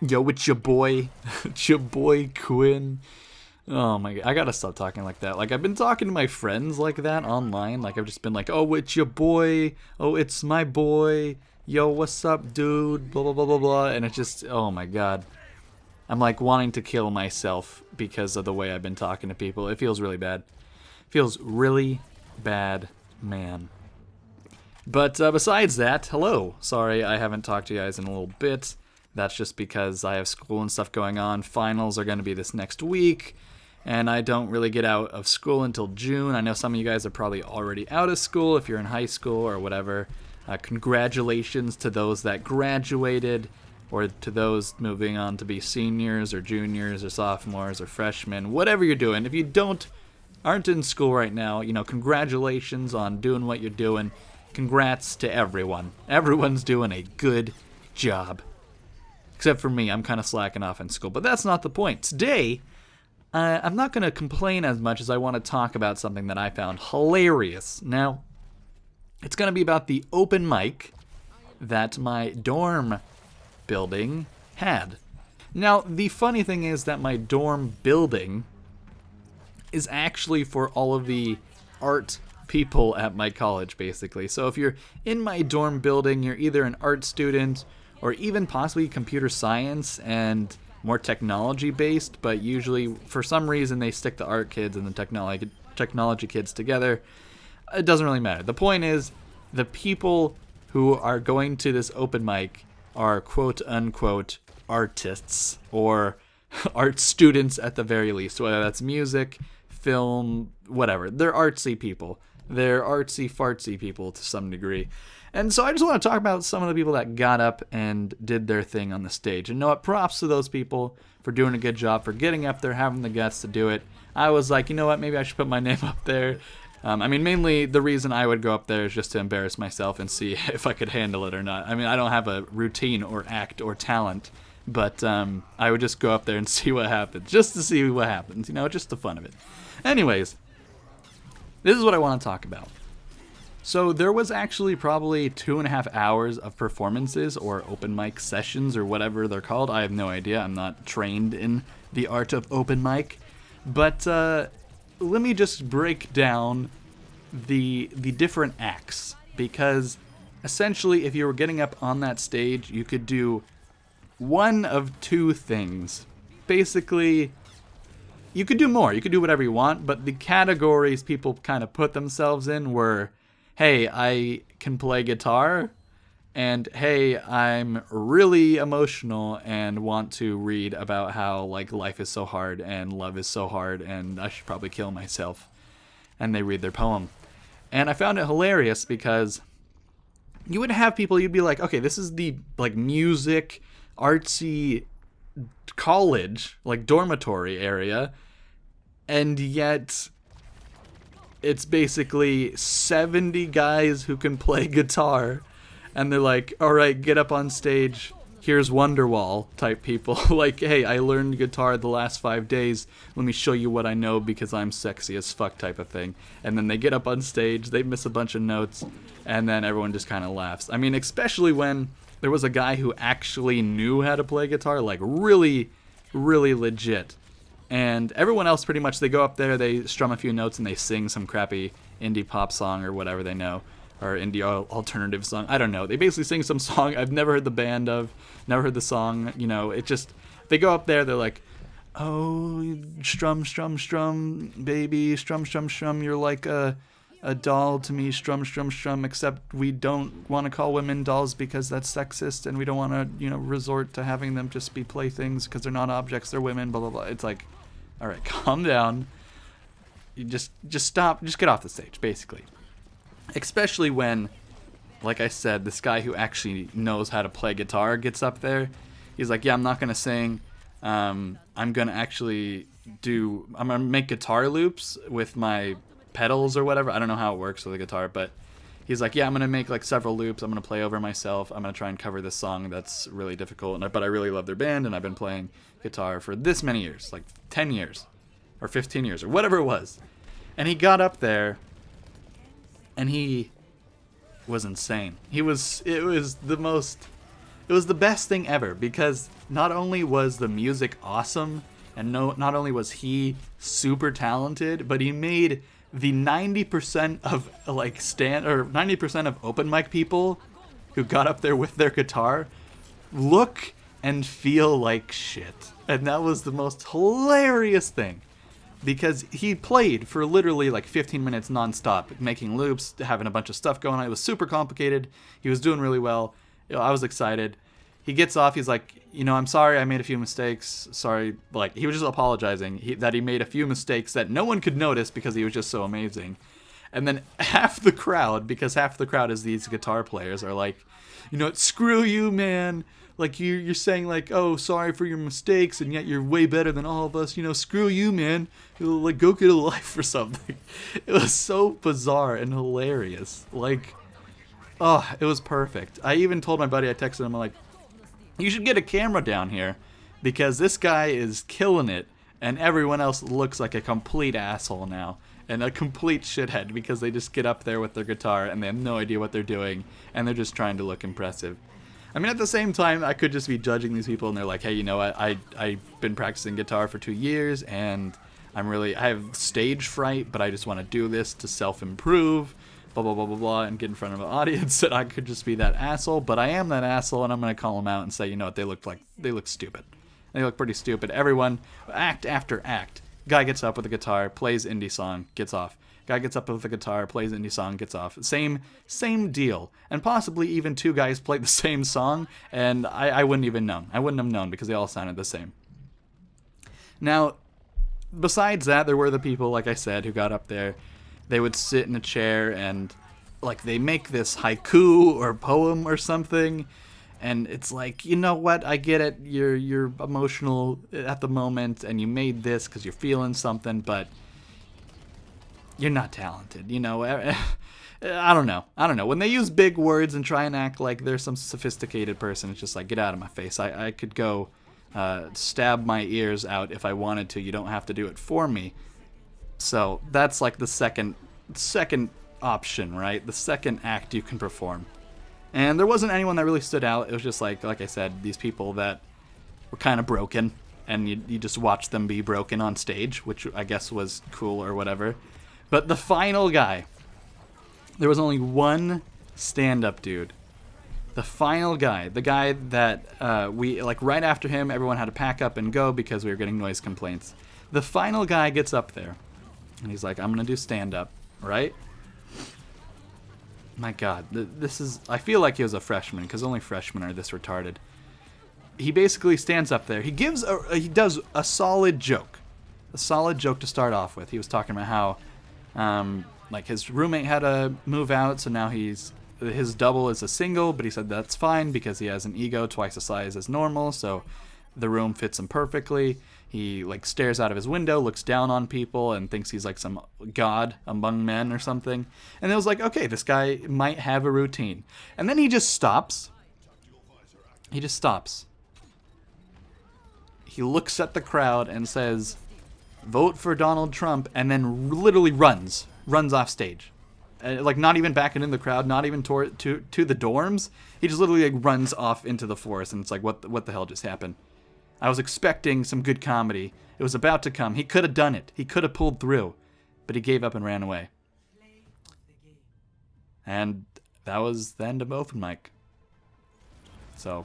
Yo, it's your boy. It's your boy Quinn. Oh my god, I gotta stop talking like that. Like, I've been talking to my friends like that online. Like, I've just been like, oh, it's your boy. Oh, it's my boy. Yo, what's up, dude? Blah, blah, blah, blah, blah. And it's just, oh my god. I'm like wanting to kill myself because of the way I've been talking to people. It feels really bad. Feels really bad, man. But besides that, hello. Sorry I haven't talked to you guys in a little bit. That's just because I have school and stuff going on. Finals are going to be this next week, and I don't really get out of school until June. I know some of you guys are probably already out of school if you're in high school or whatever. Congratulations to those that graduated, or to those moving on to be seniors or juniors or sophomores or freshmen, whatever you're doing. If you aren't in school right now, congratulations on doing what you're doing. Congrats to everyone. Everyone's doing a good job. Except for me, I'm kind of slacking off in school. But that's not the point. Today, I'm not going to complain as much as I want to talk about something that I found hilarious. Now, it's going to be about the open mic that my dorm building had. Now, the funny thing is that my dorm building is actually for all of the art people at my college, basically. So if you're in my dorm building, you're either an art student or even possibly computer science and more technology based, but usually for some reason they stick the art kids and the technology kids together. It doesn't really matter. The point is, the people who are going to this open mic are quote unquote artists, or art students at the very least, whether that's music, film, whatever. They're artsy people. They're artsy fartsy people to some degree. And so I just want to talk about some of the people that got up and did their thing on the stage. And know what? Props to those people for doing a good job, for getting up there, having the guts to do it. I was like, you know what? Maybe I should put my name up there. Mainly the reason I would go up there is just to embarrass myself and see if I could handle it or not. I mean, I don't have a routine or act or talent, but I would just go up there and see what happens, just to see what happens, just the fun of it. Anyways, this is what I want to talk about. So there was actually probably 2.5 hours of performances or open mic sessions or whatever they're called. I have no idea. I'm not trained in the art of open mic. But let me just break down the different acts, because essentially if you were getting up on that stage, you could do one of two things. Basically, you could do more. You could do whatever you want, but the categories people kind of put themselves in were, hey, I can play guitar, and hey, I'm really emotional and want to read about how life is so hard and love is so hard and I should probably kill myself. And they read their poem. And I found it hilarious because you would have people, you'd be like, okay, this is the music, artsy college, dormitory area, and yet it's basically 70 guys who can play guitar, and they're like, all right, get up on stage, here's Wonderwall type people. Hey, I learned guitar the last 5 days, let me show you what I know because I'm sexy as fuck type of thing. And then they get up on stage, they miss a bunch of notes, and then everyone just kind of laughs. I mean, especially when there was a guy who actually knew how to play guitar, really, really legit. And everyone else, pretty much, they go up there, they strum a few notes, and they sing some crappy indie pop song or whatever they know, or indie alternative song. I don't know. They basically sing some song I've never heard the band of, never heard the song. It just, they go up there, they're like, oh, strum, strum, strum, baby, strum, strum, strum, you're like a doll to me, strum, strum, strum, except we don't want to call women dolls because that's sexist, and we don't want to, resort to having them just be playthings because they're not objects, they're women, blah, blah, blah. It's like, all right, calm down. You just stop, just get off the stage, basically. Especially when, like I said, this guy who actually knows how to play guitar gets up there. He's like, yeah, I'm not going to sing. I'm going to make guitar loops with my pedals or whatever. I don't know how it works with a guitar, but he's like, yeah, I'm going to make several loops. I'm going to play over myself. I'm going to try and cover this song that's really difficult. But I really love their band, and I've been playing guitar for this many years, 10 years or 15 years or whatever it was. And he got up there, and he was insane. It was the most It was the best thing ever because not only was the music awesome, and not only was he super talented, but he made the 90% of 90% of open mic people who got up there with their guitar look and feel like shit. And that was the most hilarious thing. Because he played for literally like 15 minutes nonstop, making loops, having a bunch of stuff going on. It was super complicated. He was doing really well. I was excited. He gets off. He's like, I'm sorry I made a few mistakes. Sorry. Like, he was just apologizing that he made a few mistakes that no one could notice because he was just so amazing. And then half the crowd, because half the crowd is these guitar players, are like, screw you, man. Like, you're saying, like, oh, sorry for your mistakes, and yet you're way better than all of us. Screw you, man. Like, go get a life or something. It was so bizarre and hilarious. Like, oh, it was perfect. I even told my buddy, I texted him, I'm like, you should get a camera down here, because this guy is killing it, and everyone else looks like a complete asshole now. And a complete shithead, because they just get up there with their guitar, and they have no idea what they're doing, and they're just trying to look impressive. I mean, at the same time, I could just be judging these people, and they're like, hey, you know what, I've been practicing guitar for 2 years, and I have stage fright, but I just want to do this to self-improve, blah, blah, blah, blah, blah, and get in front of an audience, and I could just be that asshole, but I am that asshole, and I'm going to call them out and say, you know what, they look stupid. They look pretty stupid. Everyone, act after act. Guy gets up with a guitar, plays indie song, gets off. Guy gets up with a guitar, plays indie song, gets off. Same deal. And possibly even 2 guys played the same song, and I wouldn't even known. I wouldn't have known because they all sounded the same. Now, besides that, there were the people, like I said, who got up there. They would sit in a chair and, like, they make this haiku or poem or something, and it's like, you know what, I get it, you're emotional at the moment, and you made this because you're feeling something, but you're not talented, I don't know. When they use big words and try and act like they're some sophisticated person, it's just like, get out of my face. I could go stab my ears out if I wanted to. You don't have to do it for me. So that's like the second option, right? The second act you can perform. And there wasn't anyone that really stood out. It was just like I said, these people that were kind of broken, and you just watch them be broken on stage, which I guess was cool or whatever. But the final guy, there was only one stand-up dude. The final guy, the guy that we, like, right after him, everyone had to pack up and go because we were getting noise complaints. The final guy gets up there, and he's like, I'm going to do stand-up, right? My God, this is... I feel like he was a freshman, because only freshmen are this retarded. He basically stands up there. He does a solid joke. A solid joke to start off with. He was talking about how, like, his roommate had to move out, so now his double is a single, but he said that's fine because he has an ego twice the size as normal, so the room fits him perfectly. He, like, stares out of his window, looks down on people, and thinks he's like some god among men or something. And it was like, okay, this guy might have a routine. And then he just stops. He just stops. He looks at the crowd and says, vote for Donald Trump, and then literally runs off stage. Like, not even backing in the crowd, not even to the dorms. He just literally, like, runs off into the forest, and it's like, what the hell just happened? I was expecting some good comedy. It was about to come. He could have done it. He could have pulled through. But he gave up and ran away. And that was the end of open mic. So,